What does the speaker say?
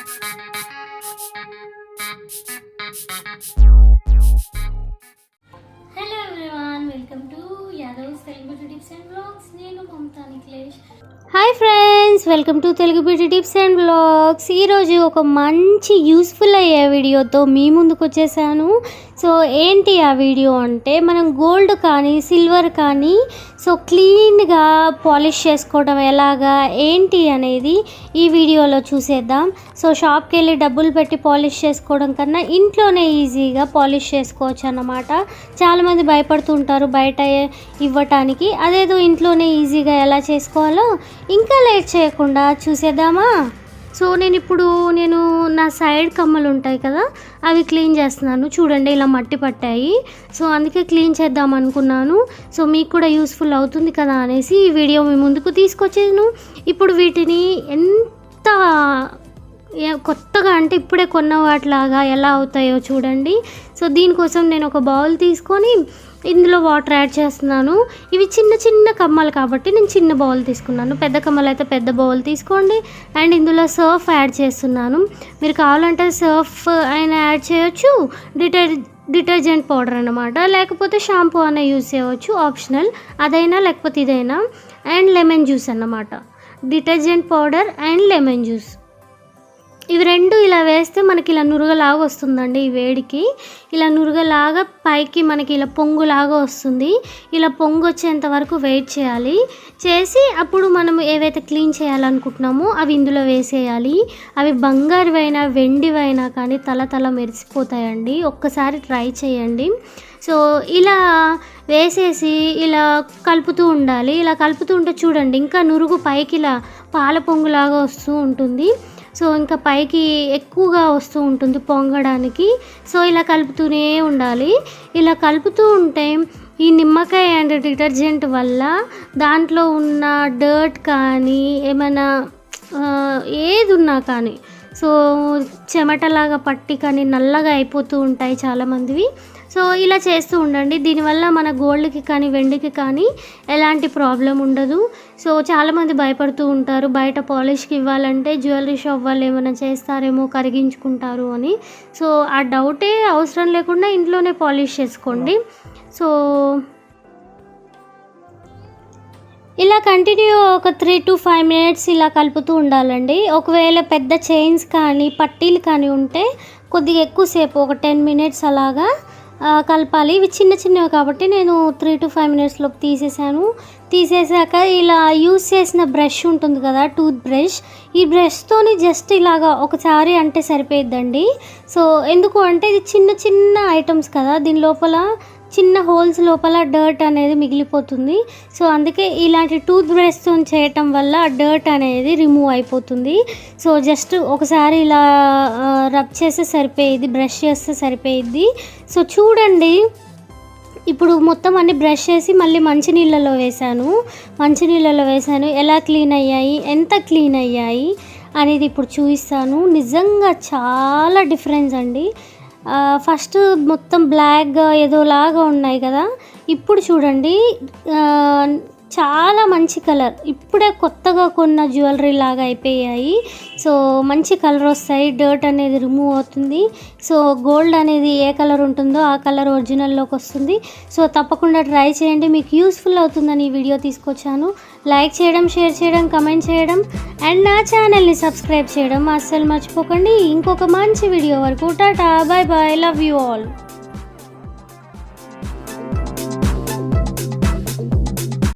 Hello everyone, welcome to Yadav's Telugu beauty tips and blogs. నేను Mamata Nikhilesh. Hi friends, welcome to Telugu beauty tips and blogs. ఈరోజు ఒక మంచి useful అయ్యే వీడియోతో మీ ముందుకు వచ్చేసాను. సో ఏంటి ఆ వీడియో అంటే, మనం గోల్డ్ కానీ సిల్వర్ కానీ సో క్లీన్గా పాలిష్ చేసుకోవడం ఎలాగా ఏంటి అనేది ఈ వీడియోలో చూసేద్దాం. సో షాప్కి వెళ్ళి డబ్బులు పెట్టి పాలిష్ చేసుకోవడం కన్నా ఇంట్లోనే ఈజీగా పాలిష్ చేసుకోవచ్చు అన్నమాట. చాలామంది భయపడుతుంటారు బయట ఇవ్వటానికి. అదేదో ఇంట్లోనే ఈజీగా ఎలా చేసుకోవాలో ఇంకా లేట్ చేయకుండా చూసేద్దామా. సో నేను నా సైడ్ కమ్మలు ఉంటాయి కదా, అవి క్లీన్ చేస్తున్నాను. చూడండి, ఇలా మట్టి పట్టాయి. సో అందుకే క్లీన్ చేద్దాం అనుకున్నాను. సో మీకు కూడా యూస్ఫుల్ అవుతుంది కదా అనేసి ఈ వీడియో మీ ముందుకు తీసుకొచ్చాను. ఇప్పుడు వీటిని ఎంత కొత్తగా అంటే ఇప్పుడే కొన్న వాటిలాగా ఎలా అవుతాయో చూడండి. సో దీనికోసం నేను ఒక బౌల్ తీసుకొని ఇందులో వాటర్ యాడ్ చేస్తున్నాను. ఇవి చిన్న చిన్న కమ్మలు కాబట్టి నేను చిన్న బౌల్ తీసుకున్నాను. పెద్ద కమ్మలు అయితే పెద్ద బౌల్ తీసుకోండి. అండ్ ఇందులో సర్ఫ్ యాడ్ చేస్తున్నాను. మీరు కావాలంటే సర్ఫ్ అయినా యాడ్ చేయొచ్చు, డిటర్జెంట్ పౌడర్ అన్నమాట, లేకపోతే షాంపూ అయినా యూజ్ చేయవచ్చు, ఆప్షనల్. అదైనా లేకపోతే ఇదైనా. అండ్ లెమన్ జ్యూస్ అన్నమాట, detergent powder and lemon juice. ఇవి రెండు ఇలా వేస్తే మనకి ఇలా నురగలాగా వస్తుందండి. ఈ వేడికి ఇలా నురగలాగా పైకి మనకి ఇలా పొంగులాగా వస్తుంది. ఇలా పొంగు వచ్చేంత వరకు వెయిట్ చేయాలి. చేసి అప్పుడు మనం ఏవైతే క్లీన్ చేయాలనుకుంటున్నామో అవి ఇందులో వేసేయాలి. అవి బంగారువైనా వెండివైనా కానీ తల మెరిసిపోతాయండి. ఒక్కసారి ట్రై చేయండి. సో ఇలా వేసేసి ఇలా కలుపుతూ ఉండాలి. ఇలా కలుపుతూ ఉంటే చూడండి, ఇంకా నురుగు పైకి ఇలా పాల పొంగులాగా వస్తూ ఉంటుంది. సో ఇంకా పైకి ఎక్కువగా వస్తూ ఉంటుంది పొంగడానికి. సో ఇలా కలుపుతూనే ఉండాలి. ఇలా కలుపుతూ ఉంటే ఈ నిమ్మకాయ అండ్ డిటర్జెంట్ వల్ల దాంట్లో ఉన్న డర్ట్ కానీ ఏమైనా ఏది ఉన్నా కానీ సో చెమటలాగా పట్టి కానీ నల్లగా అయిపోతూ ఉంటాయి చాలామందివి. సో ఇలా చేస్తూ ఉండండి. దీనివల్ల మన గోల్డ్కి కానీ వెండికి కానీ ఎలాంటి ప్రాబ్లం ఉండదు. సో చాలామంది భయపడుతూ ఉంటారు బయట పాలిష్కి ఇవ్వాలంటే జ్యువెలరీ షాప్ వాళ్ళు ఏమైనా చేస్తారేమో, కరిగించుకుంటారు అని. సో ఆ డౌటే అవసరం లేకుండా ఇంట్లోనే పాలిష్ చేసుకోండి. సో ఇలా కంటిన్యూ ఒక 3 to 5 minutes ఇలా కలుపుతూ ఉండాలండి. ఒకవేళ పెద్ద చైన్స్ కానీ పట్టీలు కానీ ఉంటే కొద్దిగా ఎక్కువసేపు ఒక 10 minutes అలాగా కలపాలి. ఇవి చిన్న చిన్నవి కాబట్టి నేను 3 to 5 minutes లోపు తీసేసాక ఇలా యూస్ చేసిన బ్రష్ ఉంటుంది కదా, టూత్ బ్రష్, ఈ బ్రష్తోని జస్ట్ ఇలాగా ఒకసారి అంటే సరిపోయిద్దండి. సో ఎందుకు అంటే ఇది చిన్న చిన్న ఐటమ్స్ కదా, దీని లోపల చిన్న హోల్స్ లోపల డర్ట్ అనేది మిగిలిపోతుంది. సో అందుకే ఇలాంటి టూత్ బ్రష్తో చేయటం వల్ల డర్ట్ అనేది రిమూవ్ అయిపోతుంది. సో జస్ట్ ఒకసారి ఇలా రబ్ చేస్తే సరిపోయేది, బ్రష్ చేస్తే సరిపోయిద్ది. సో చూడండి, ఇప్పుడు మొత్తం అన్ని బ్రష్ చేసి మళ్ళీ మంచినీళ్ళలో వేసాను. ఎలా క్లీన్ అయ్యాయి, ఎంత క్లీన్ అయ్యాయి అనేది ఇప్పుడు చూపిస్తాను. నిజంగా చాలా డిఫరెన్స్ అండి. ఫస్ట్ మొత్తం బ్లాక్గా ఏదోలాగా ఉన్నాయి కదా, ఇప్పుడు చూడండి చాలా మంచి కలర్. ఇప్పుడే కొత్తగా కొన్న జ్యువెలరీ లాగా అయిపోయాయి. సో మంచి కలర్ వస్తాయి, డర్ట్ అనేది రిమూవ్ అవుతుంది. సో గోల్డ్ అనేది ఏ కలర్ ఉంటుందో ఆ కలర్ ఒరిజినల్లోకి వస్తుంది. సో తప్పకుండా ట్రై చేయండి, మీకు యూస్ఫుల్ అవుతుందని ఈ వీడియో తీసుకొచ్చాను. లైక్ చేయడం, షేర్ చేయడం, కమెంట్ చేయడం అండ్ నా ఛానల్ని సబ్స్క్రైబ్ చేయడం అస్సలు మర్చిపోకండి. ఇంకొక మంచి వీడియో వరకు tata, bye bye, love you all.